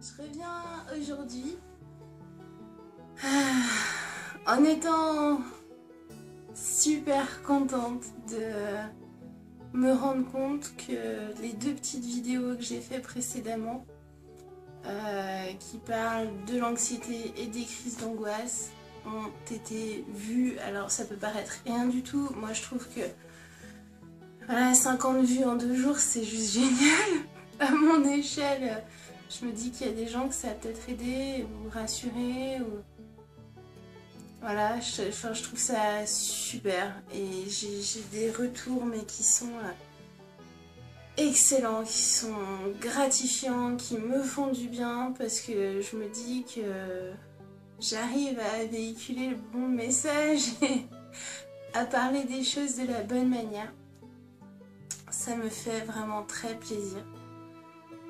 Je reviens aujourd'hui en étant super contente de me rendre compte que les deux petites vidéos que j'ai fait précédemment qui parlent de l'anxiété et des crises d'angoisse ont été vues. Alors ça peut paraître rien du tout, moi je trouve que voilà, 50 vues en 2 jours c'est juste génial. À mon échelle, je me dis qu'il y a des gens que ça a peut-être aidé ou rassuré ou... Voilà, je trouve ça super et j'ai des retours mais qui sont excellents, qui sont gratifiants, qui me font du bien parce que je me dis que j'arrive à véhiculer le bon message et à parler des choses de la bonne manière. Ça me fait vraiment très plaisir.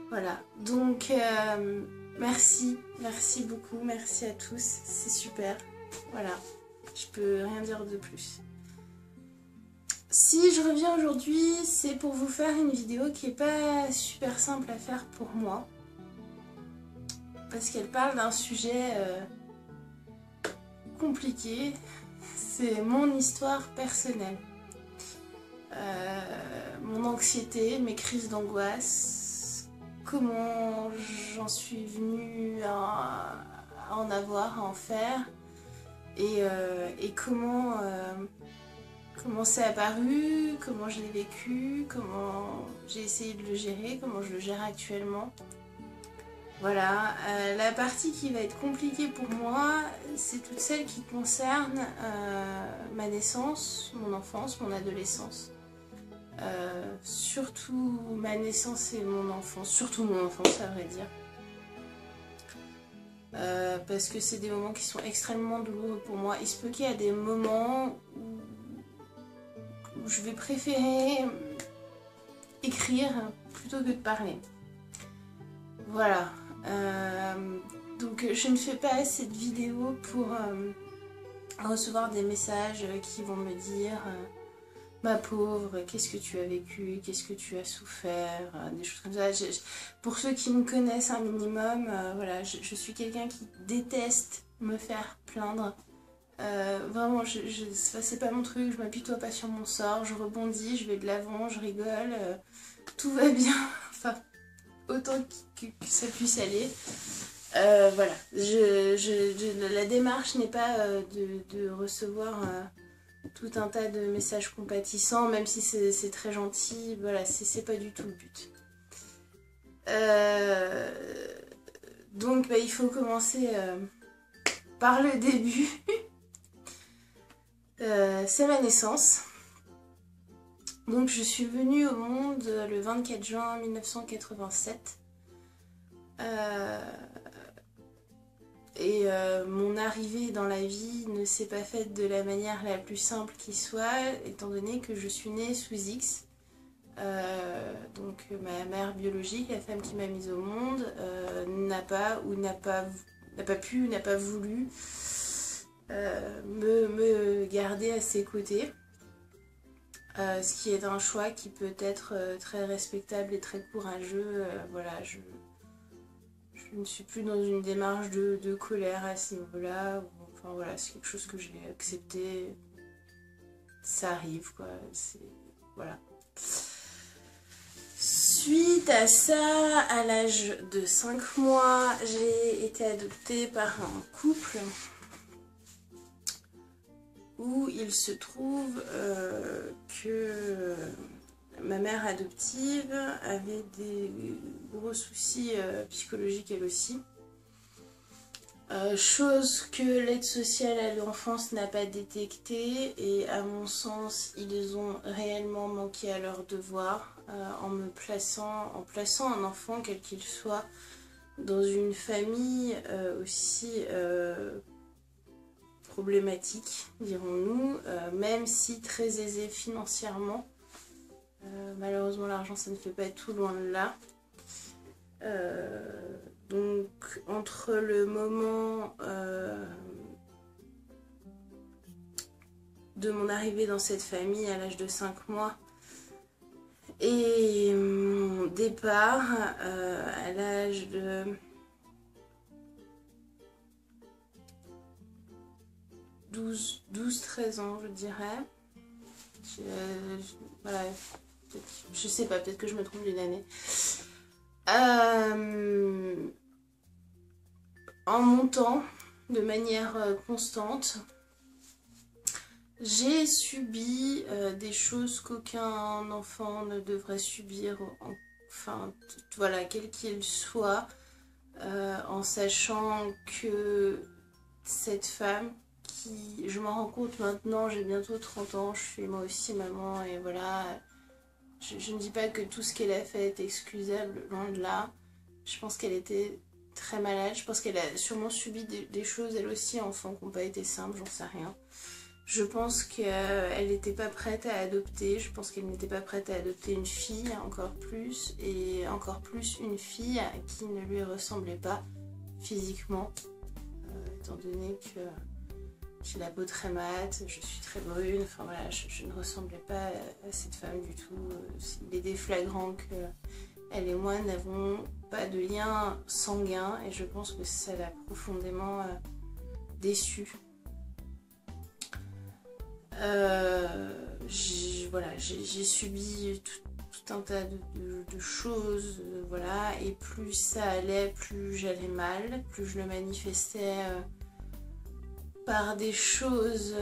Voilà, donc merci beaucoup, merci à tous, c'est super. Voilà, je peux rien dire de plus. Si je reviens aujourd'hui, c'est pour vous faire une vidéo qui n'est pas super simple à faire pour moi. Parce qu'elle parle d'un sujet compliqué. C'est mon histoire personnelle. Mon anxiété, mes crises d'angoisse, comment j'en suis venue à en avoir, à en faire. Et comment c'est apparu, comment je l'ai vécu, comment j'ai essayé de le gérer, comment je le gère actuellement. Voilà, la partie qui va être compliquée pour moi, c'est toute celle qui concerne ma naissance, mon enfance, mon adolescence. Surtout ma naissance et mon enfance, surtout mon enfance à vrai dire. Parce que c'est des moments qui sont extrêmement douloureux pour moi. Il se peut qu'il y a des moments où je vais préférer écrire plutôt que de parler. Voilà. Donc je ne fais pas cette vidéo pour recevoir des messages qui vont me dire ma pauvre, qu'est-ce que tu as vécu, qu'est-ce que tu as souffert, des choses comme ça. Pour ceux qui me connaissent un minimum, voilà, je suis quelqu'un qui déteste me faire plaindre. Vraiment, c'est pas mon truc, je m'apitoie pas sur mon sort, je rebondis, je vais de l'avant, je rigole, tout va bien, enfin, autant que ça puisse aller. Voilà, la démarche n'est pas de recevoir tout un tas de messages compatissants, même si c'est très gentil, voilà, c'est pas du tout le but. Donc il faut commencer par le début. C'est ma naissance. Donc je suis venue au monde le 24 juin 1987. Mon arrivée dans la vie ne s'est pas faite de la manière la plus simple qui soit, étant donné que je suis née sous X. Donc ma mère biologique, la femme qui m'a mise au monde, n'a pas pu ou n'a pas voulu me garder à ses côtés. Ce qui est un choix qui peut être très respectable et très courageux. Voilà, je ne suis plus dans une démarche de colère à ce niveau-là. Enfin voilà, c'est quelque chose que j'ai accepté. Ça arrive quoi. Voilà. Suite à ça, à l'âge de 5 mois, j'ai été adoptée par un couple où il se trouve que ma mère adoptive avait des gros soucis psychologiques elle aussi. Chose que l'aide sociale à l'enfance n'a pas détectée et à mon sens ils ont réellement manqué à leur devoir en plaçant un enfant quel qu'il soit dans une famille aussi problématique, dirons-nous, même si très aisée financièrement. Malheureusement l'argent ça ne fait pas tout, loin de là. Donc entre le moment de mon arrivée dans cette famille à l'âge de 5 mois et mon départ à l'âge de 12-13 ans, je dirais. Voilà, je sais pas, peut-être que je me trompe d'une année. En montant de manière constante, j'ai subi des choses qu'aucun enfant ne devrait subir, enfin, voilà, quel qu'il soit, en sachant que cette femme, qui, je m'en rends compte maintenant, j'ai bientôt 30 ans, je suis moi aussi maman, et voilà, je ne dis pas que tout ce qu'elle a fait est excusable, loin de là. Je pense qu'elle était très malade, je pense qu'elle a sûrement subi des choses, elle aussi, enfant, qui n'ont pas été simples, j'en sais rien. Je pense qu'elle n'était pas prête à adopter, je pense qu'elle n'était pas prête à adopter une fille, encore plus, et encore plus une fille qui ne lui ressemblait pas physiquement, étant donné que j'ai la peau très mate, je suis très brune, enfin voilà, je ne ressemblais pas à cette femme du tout. Il est des flagrants que elle et moi n'avons pas de lien sanguin, et je pense que ça l'a profondément déçue. J'ai subi tout un tas de choses, voilà, et plus ça allait, plus j'allais mal, plus je le manifestais par des choses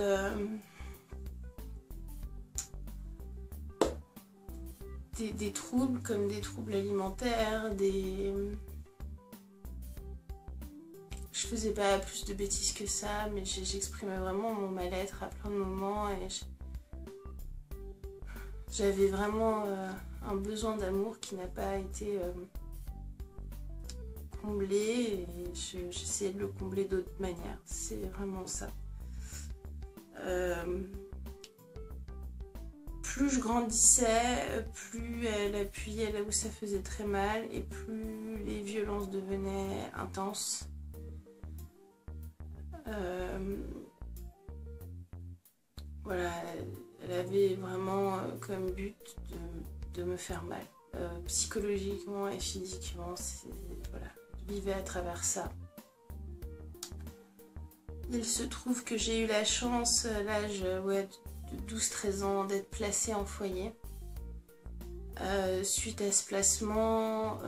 des troubles, comme des troubles alimentaires, je faisais pas plus de bêtises que ça, mais j'exprimais vraiment mon mal-être à plein de moments, et j'avais vraiment un besoin d'amour qui n'a pas été comblé, et j'essayais de le combler d'autres manières. C'est vraiment ça. Plus je grandissais, plus elle appuyait là où ça faisait très mal, et plus les violences devenaient intenses. Voilà, elle avait vraiment comme but de me faire mal, psychologiquement et physiquement. Voilà, je vivais à travers ça. Il se trouve que j'ai eu la chance, à l'âge de 12-13 ans, d'être placée en foyer. Suite à ce placement,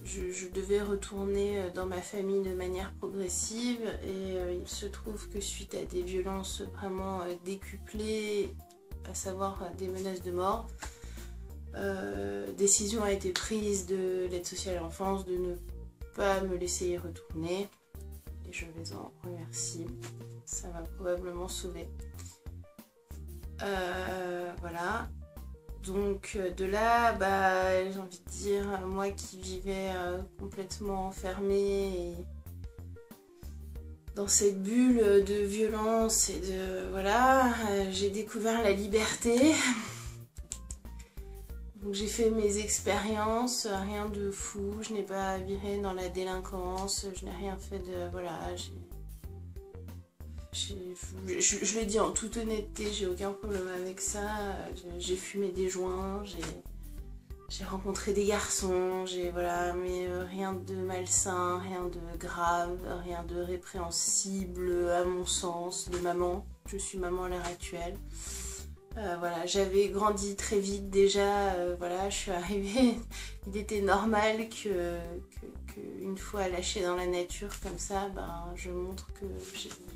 je devais retourner dans ma famille de manière progressive, et il se trouve que suite à des violences vraiment décuplées, à savoir des menaces de mort, décision a été prise de l'aide sociale à l'enfance de ne pas me laisser y retourner, et je les en remercie, ça m'a probablement sauvée. Voilà. Donc de là, j'ai envie de dire, moi qui vivais complètement enfermée et dans cette bulle de violence et de... Voilà, j'ai découvert la liberté. Donc j'ai fait mes expériences, rien de fou, je n'ai pas viré dans la délinquance, je n'ai rien fait de... Voilà, je le dis en toute honnêteté, j'ai aucun problème avec ça. J'ai fumé des joints, j'ai rencontré des garçons, voilà, mais rien de malsain, rien de grave, rien de répréhensible à mon sens, de maman. Je suis maman à l'heure actuelle. Voilà, j'avais grandi très vite déjà, voilà, je suis arrivée, il était normal que une fois lâchée dans la nature comme ça, je montre que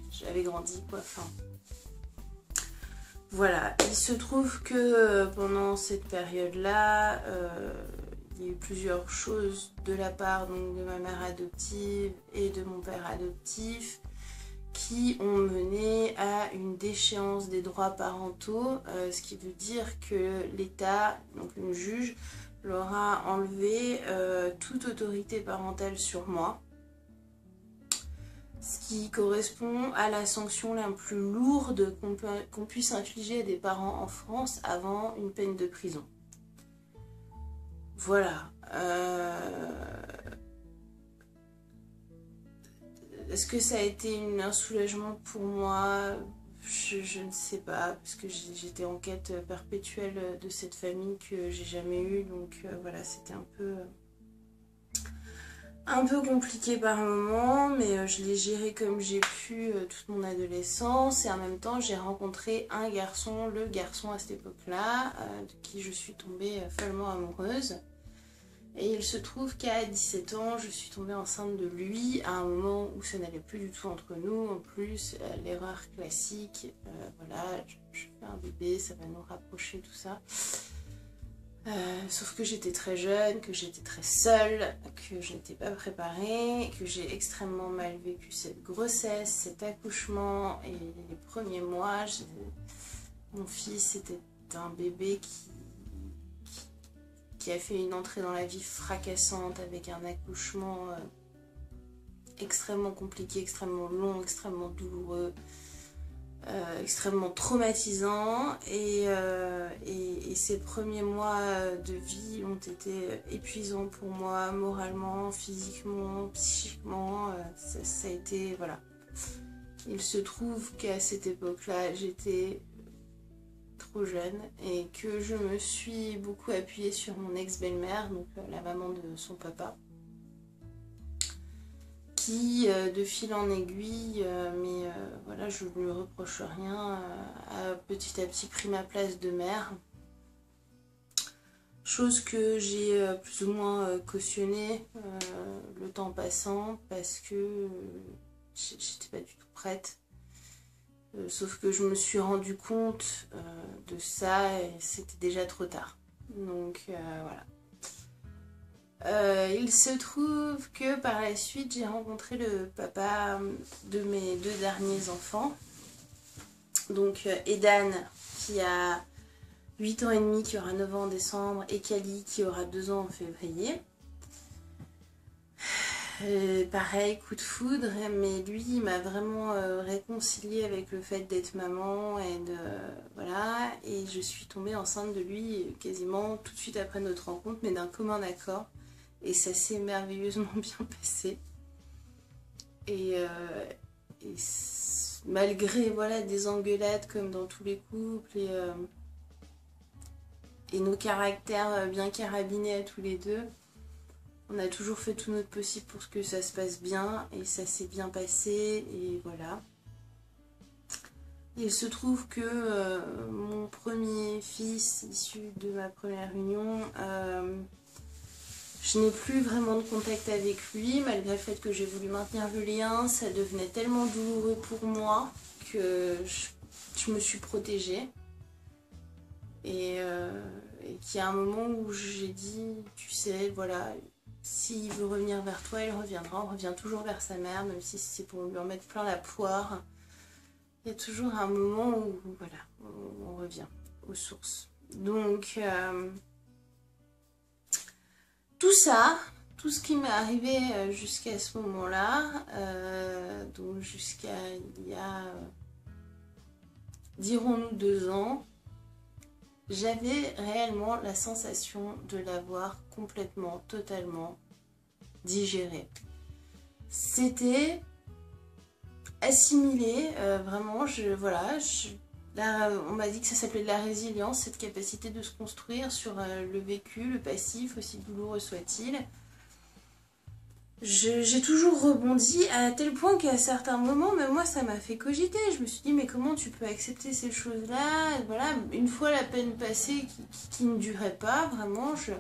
j'avais grandi, quoi, enfin. Voilà, il se trouve que pendant cette période-là, il y a eu plusieurs choses de la part donc, de ma mère adoptive et de mon père adoptif, qui ont mené à une déchéance des droits parentaux, ce qui veut dire que l'État, donc une juge, leur a enlevé toute autorité parentale sur moi, ce qui correspond à la sanction la plus lourde qu'on puisse infliger à des parents en France avant une peine de prison. Voilà. Est-ce que ça a été un soulagement pour moi? Je ne sais pas, parce que j'étais en quête perpétuelle de cette famille que j'ai jamais eue, donc voilà, c'était un peu un peu compliqué par moment, mais je l'ai géré comme j'ai pu toute mon adolescence. Et en même temps, j'ai rencontré un garçon, le garçon à cette époque-là, de qui je suis tombée follement amoureuse. Et il se trouve qu'à 17 ans, je suis tombée enceinte de lui à un moment où ça n'allait plus du tout entre nous. En plus, l'erreur classique, voilà, je fais un bébé, ça va nous rapprocher, tout ça. Sauf que j'étais très jeune, que j'étais très seule, que je n'étais pas préparée, que j'ai extrêmement mal vécu cette grossesse, cet accouchement et les premiers mois. Mon fils était un bébé qui a fait une entrée dans la vie fracassante avec un accouchement extrêmement compliqué, extrêmement long, extrêmement douloureux, extrêmement traumatisant. Et ces premiers mois de vie ont été épuisants pour moi, moralement, physiquement, psychiquement. Ça a été, voilà. Il se trouve qu'à cette époque-là, j'étais trop jeune et que je me suis beaucoup appuyée sur mon ex-belle-mère, donc la maman de son papa, qui de fil en aiguille, mais voilà, je ne lui reproche rien, a petit à petit pris ma place de mère, chose que j'ai plus ou moins cautionnée le temps passant parce que j'étais pas du tout prête. Sauf que je me suis rendu compte de ça et c'était déjà trop tard. Donc voilà. Il se trouve que par la suite, j'ai rencontré le papa de mes 2 derniers enfants. Donc Edan, qui a 8 ans et demi, qui aura 9 ans en décembre, et Kali, qui aura 2 ans en février. Pareil, coup de foudre, mais lui il m'a vraiment réconciliée avec le fait d'être maman et voilà, et je suis tombée enceinte de lui quasiment tout de suite après notre rencontre, mais d'un commun accord, et ça s'est merveilleusement bien passé. Et malgré voilà des engueulades comme dans tous les couples et nos caractères bien carabinés à tous les deux, on a toujours fait tout notre possible pour que ça se passe bien et ça s'est bien passé et voilà. Il se trouve que mon premier fils issu de ma première union, je n'ai plus vraiment de contact avec lui malgré le fait que j'ai voulu maintenir le lien. Ça devenait tellement douloureux pour moi que je me suis protégée et qu'il y a un moment où j'ai dit, tu sais, voilà, s'il veut revenir vers toi, il reviendra. On revient toujours vers sa mère, même si c'est pour lui en mettre plein la poire. Il y a toujours un moment où, voilà, on revient aux sources. Donc, tout ça, tout ce qui m'est arrivé jusqu'à ce moment-là, donc jusqu'à il y a, dirons-nous 2 ans, j'avais réellement la sensation de l'avoir complètement, totalement digéré. C'était assimilé, vraiment, là, on m'a dit que ça s'appelait de la résilience, cette capacité de se construire sur le vécu, le passif, aussi douloureux soit-il. J'ai toujours rebondi à tel point qu'à certains moments, même moi, ça m'a fait cogiter. Je me suis dit, mais comment tu peux accepter ces choses-là? Voilà, une fois la peine passée qui ne durait pas, vraiment, je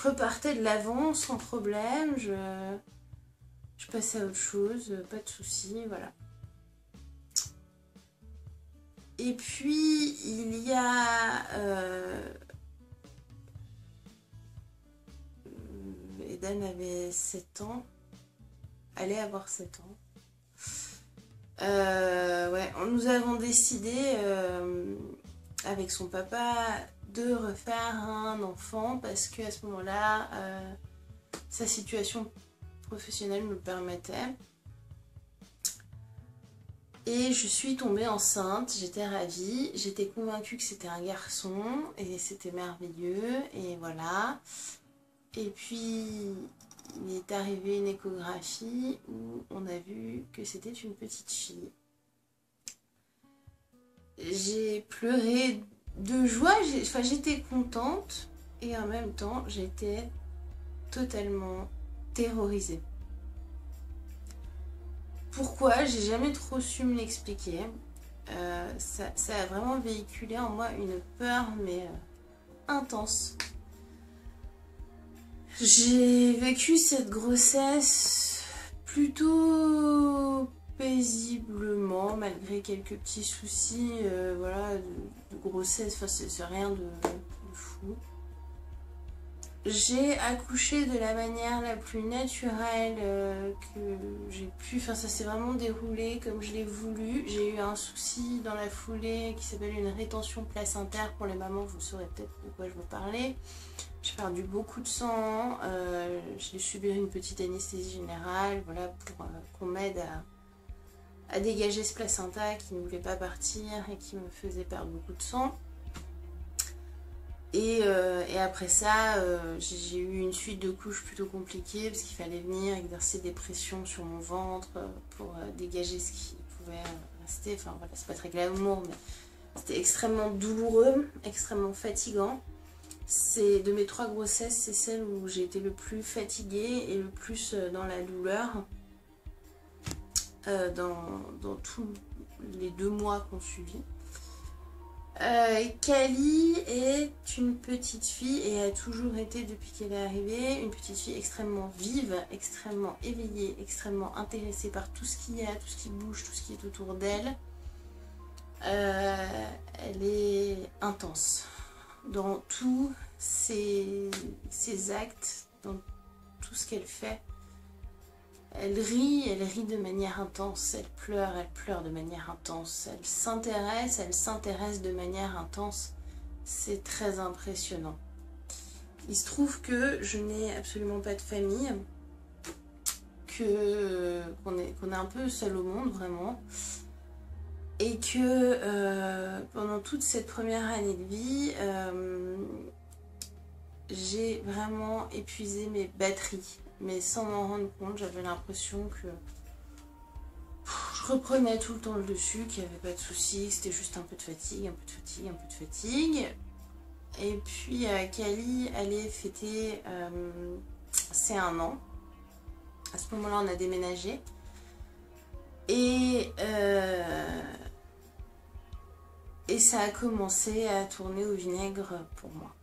repartais de l'avant sans problème, je passais à autre chose, pas de soucis, voilà. Et puis, il y a... Edan avait 7 ans, allait avoir 7 ans. Ouais, nous avons décidé avec son papa de refaire un enfant parce qu'à ce moment-là, sa situation professionnelle me le permettait. Et je suis tombée enceinte, j'étais ravie, j'étais convaincue que c'était un garçon et c'était merveilleux et voilà. Et puis il est arrivé une échographie où on a vu que c'était une petite fille. J'ai pleuré de joie, j'étais contente et en même temps j'étais totalement terrorisée. Pourquoi? J'ai jamais trop su me l'expliquer. Ça a vraiment véhiculé en moi une peur, mais intense. J'ai vécu cette grossesse plutôt paisiblement, malgré quelques petits soucis voilà, de grossesse, enfin c'est rien de fou. J'ai accouché de la manière la plus naturelle que j'ai pu, enfin ça s'est vraiment déroulé comme je l'ai voulu. J'ai eu un souci dans la foulée qui s'appelle une rétention placentaire. Pour les mamans, vous saurez peut-être de quoi je veux parler. J'ai perdu beaucoup de sang, j'ai subi une petite anesthésie générale, voilà, pour qu'on m'aide à dégager ce placenta qui ne voulait pas partir et qui me faisait perdre beaucoup de sang. Et après ça, j'ai eu une suite de couches plutôt compliquées parce qu'il fallait venir exercer des pressions sur mon ventre pour dégager ce qui pouvait rester. Enfin voilà, c'est pas très glamour, mais c'était extrêmement douloureux, extrêmement fatigant. C'est de mes 3 grossesses, c'est celle où j'ai été le plus fatiguée et le plus dans la douleur dans tous les 2 mois qu'on suivit. Kali est une petite fille et a toujours été depuis qu'elle est arrivée, une petite fille extrêmement vive, extrêmement éveillée, extrêmement intéressée par tout ce qu'il y a, tout ce qui bouge, tout ce qui est autour d'elle. Elle est intense dans tous ses actes, dans tout ce qu'elle fait. Elle rit de manière intense, elle pleure de manière intense, elle s'intéresse de manière intense. C'est très impressionnant. Il se trouve que je n'ai absolument pas de famille, qu'on est un peu seul au monde vraiment, et que pendant toute cette première année de vie, j'ai vraiment épuisé mes batteries. Mais sans m'en rendre compte, j'avais l'impression que je reprenais tout le temps le dessus, qu'il n'y avait pas de soucis, que c'était juste un peu de fatigue, un peu de fatigue, un peu de fatigue. Et puis Kali allait fêter ses 1 an. À ce moment-là, on a déménagé. Et ça a commencé à tourner au vinaigre pour moi.